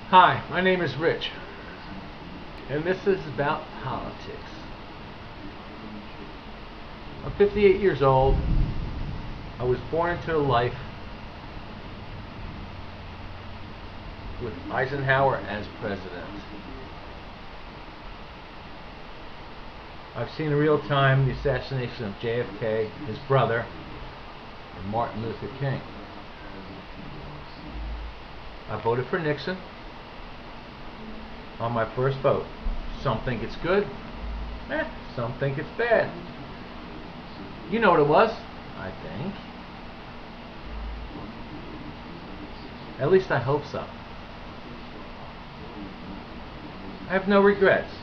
Hi, my name is Rich, and this is about politics. I'm 58 years old. I was born into a life with Eisenhower as president. I've seen in real time the assassination of JFK, his brother, and Martin Luther King. I voted for Nixon on my first vote. Some think it's good, some think it's bad. You know what it was, I think. At least I hope so. I have no regrets.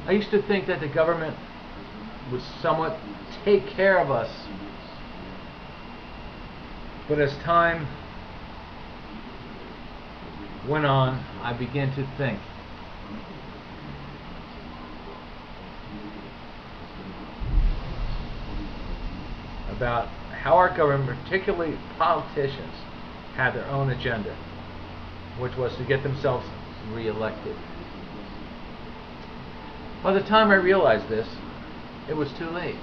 I used to think that the government would somewhat take care of us, but as time went on, I began to think about how our government, particularly politicians, had their own agenda, which was to get themselves reelected. By the time I realized this, it was too late.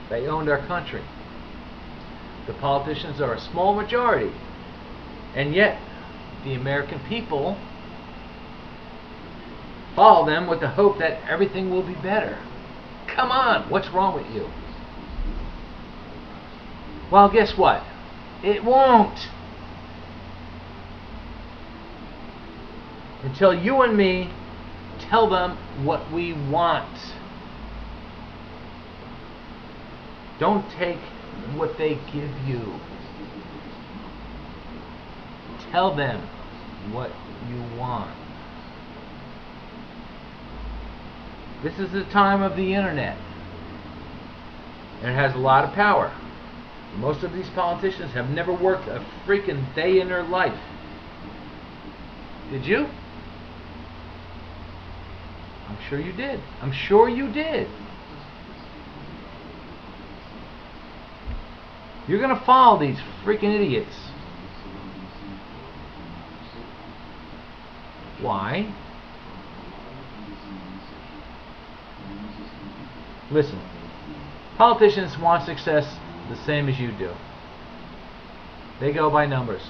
They owned our country. The politicians are a small majority, and yet the American people follow them with the hope that everything will be better. Come on, what's wrong with you? Well, guess what? It won't. Until you and me tell them what we want. Don't take what they give you. Tell them what you want. This is the time of the internet, and it has a lot of power. Most of these politicians have never worked a freaking day in their life. Did you? I'm sure you did. I'm sure you did. You're gonna follow these freaking idiots. Why? Listen, politicians want success the same as you do. They go by numbers.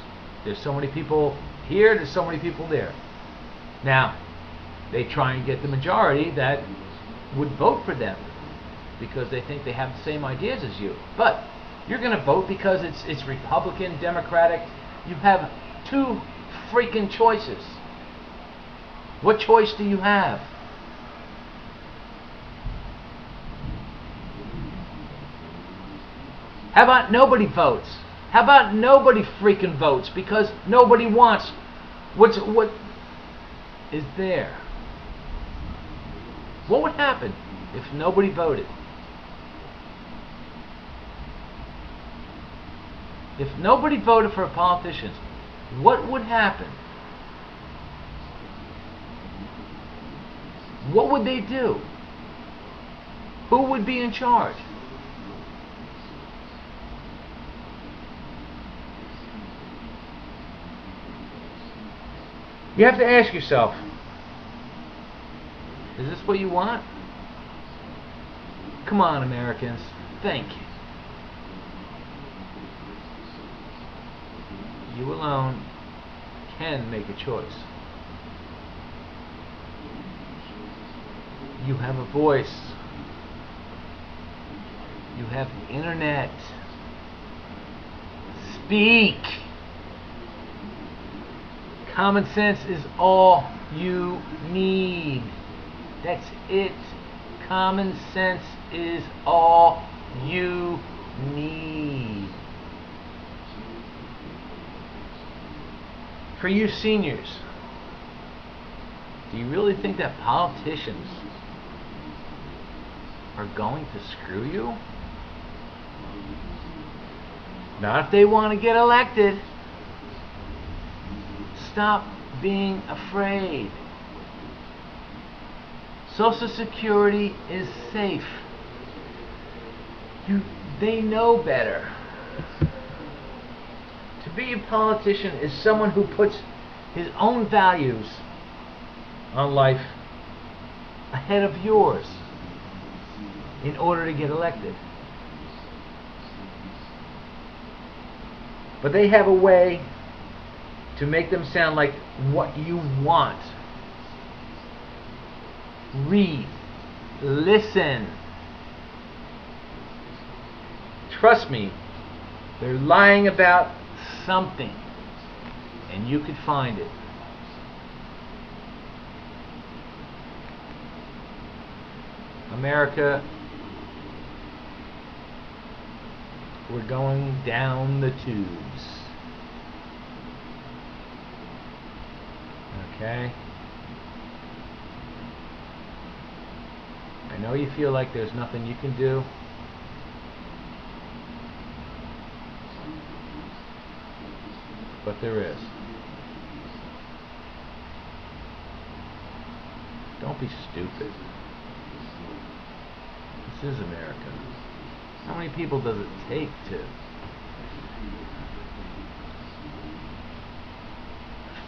There's so many people here, there's so many people there. Now, they try and get the majority that would vote for them because they think they have the same ideas as you. But you're going to vote because it's Republican, Democratic. You have two freaking choices. What choice do you have? How about nobody votes? How about nobody freaking votes because nobody wants what is there? What would happen if nobody voted? If nobody voted for politicians, what would happen? What would they do? Who would be in charge? You have to ask yourself, is this what you want? Come on, Americans, think. You alone can make a choice. You have a voice. You have the internet. Speak. Common sense is all you need. That's it. Common sense is all you need. For you seniors, do you really think that politicians are going to screw you? Not if they want to get elected. Stop being afraid. Social Security is safe. They know better. To be a politician is someone who puts his own values on life ahead of yours in order to get elected. But they have a way to make them sound like what you want. Read. Listen. Trust me, they're lying about something, and you could find it. America, we're going down the tubes. Okay? I know you feel like there's nothing you can do. But there is. Don't be stupid. This is America. How many people does it take to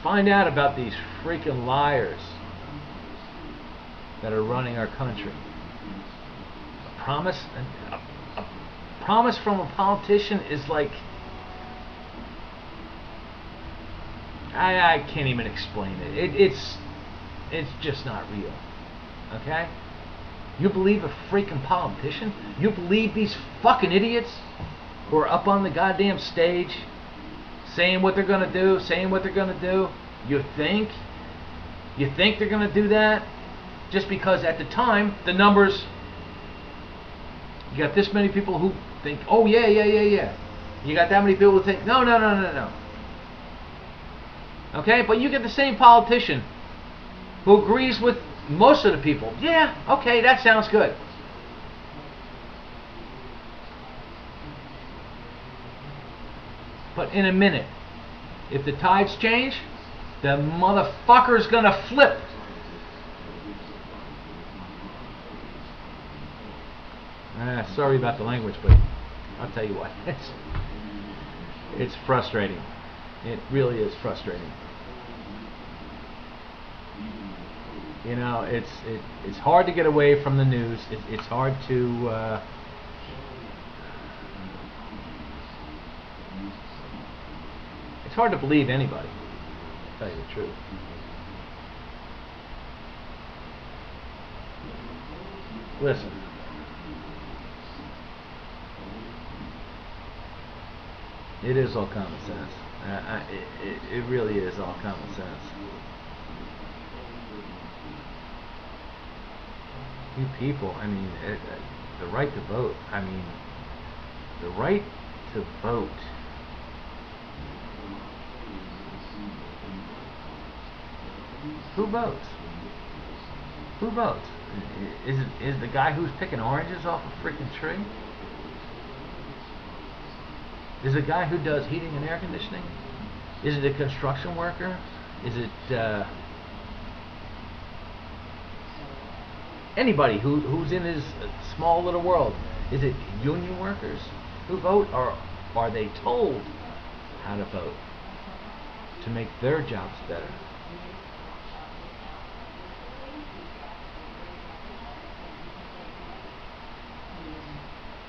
find out about these freaking liars that are running our country? A promise from a politician is like, I can't even explain it. It's just not real. Okay? You believe a freaking politician? You believe these fucking idiots who are up on the goddamn stage saying what they're gonna do, saying what they're gonna do? You think they're gonna do that just because at the time the numbers, you got this many people who think, oh yeah. You got that many people who think, no. Okay, but you get the same politician who agrees with most of the people. Yeah, okay, that sounds good. But in a minute, if the tides change, the motherfucker's gonna flip. Sorry about the language, but I'll tell you what, it's frustrating. It really is frustrating. You know, it's hard to get away from the news. It's hard to it's hard to believe anybody, to tell you the truth. Listen. It is all common sense. It really is all common sense. You people, I mean, the right to vote. I mean, the right to vote. Who votes? Who votes? Is the guy who's picking oranges off a freaking tree? Is it the guy who does heating and air conditioning? Is it a construction worker? Is it anybody who's in his small little world? Is it union workers who vote, or are they told how to vote to make their jobs better?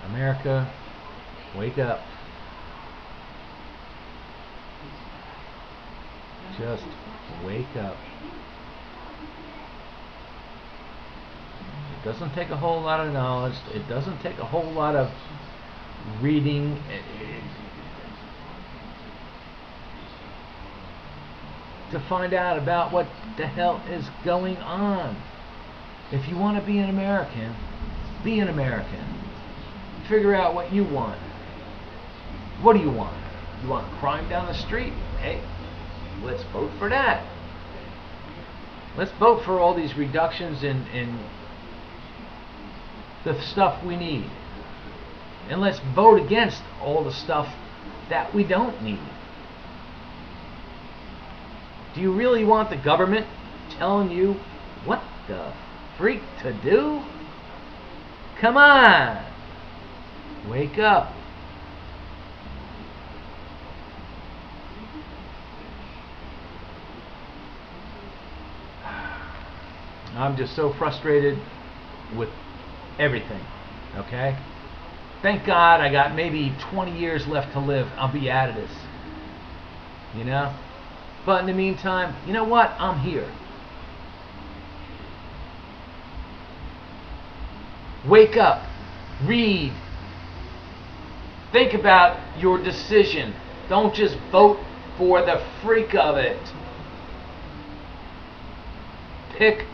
America, wake up. Just wake up. It doesn't take a whole lot of knowledge. It doesn't take a whole lot of reading. To find out about what the hell is going on. If you want to be an American, be an American. Figure out what you want. What do you want? You want crime down the street? Hey, let's vote for that. Let's vote for all these reductions in the stuff we need. And let's vote against all the stuff that we don't need. Do you really want the government telling you what the freak to do? Come on! Wake up. I'm just so frustrated with everything. Okay? Thank God I got maybe 20 years left to live. I'll be out of this. You know? But in the meantime, you know what? I'm here. Wake up. Read. Think about your decision. Don't just vote for the freak of it. Pick,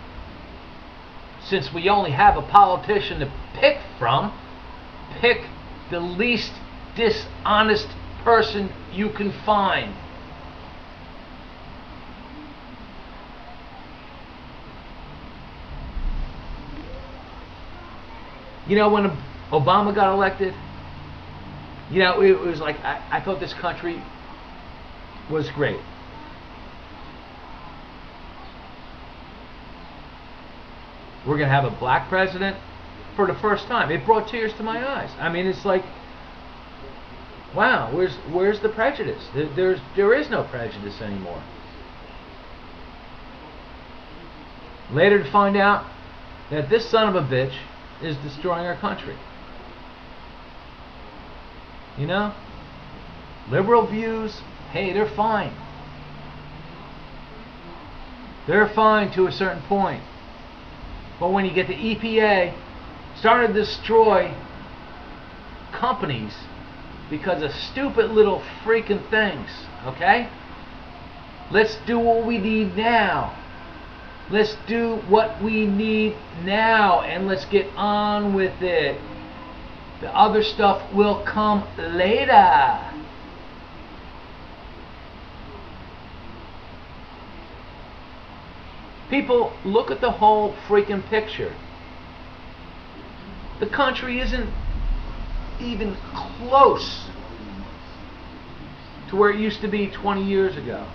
since we only have a politician to pick from, pick the least dishonest person you can find. You know, when Obama got elected, you know, it was like, I thought this country was great. We're going to have a black president for the first time. It brought tears to my eyes. I mean, it's like, wow, where's the prejudice? There is no prejudice anymore. Later to find out that this son of a bitch is destroying our country. You know? Liberal views, hey, they're fine. They're fine to a certain point. But when you get the EPA starting to destroy companies because of stupid little freaking things, okay? Let's do what we need now. Let's do what we need now, and let's get on with it. The other stuff will come later. People, look at the whole freaking picture. The country isn't even close to where it used to be 20 years ago.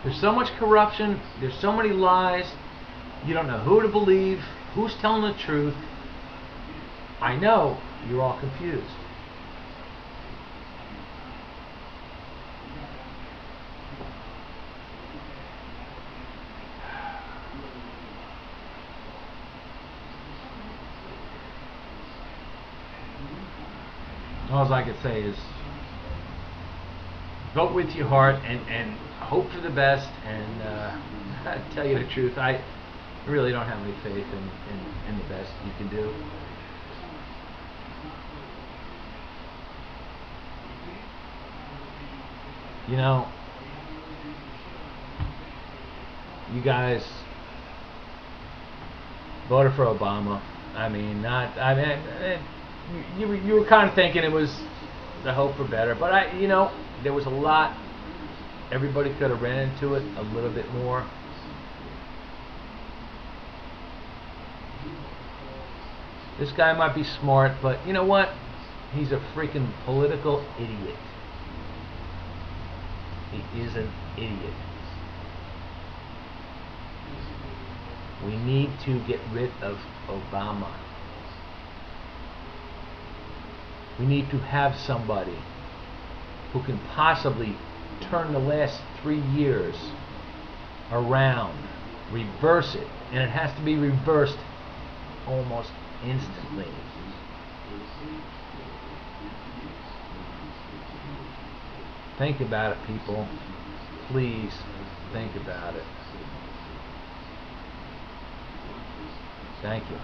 There's so much corruption, there's so many lies, you don't know who to believe, who's telling the truth. I know you're all confused. All I could say is vote with your heart and hope for the best, and I tell you the truth, I really don't have any faith in the best you can do. You know, you guys voted for Obama. I mean, you were kind of thinking it was the hope for better, but you know, there was a lot. Everybody could have ran into it a little bit more. This guy might be smart, but you know what? He's a freaking political idiot. He is an idiot. We need to get rid of Obama. We need to have somebody who can possibly turn the last 3 years around, reverse it, and it has to be reversed almost instantly. Think about it, people. Please think about it. Thank you.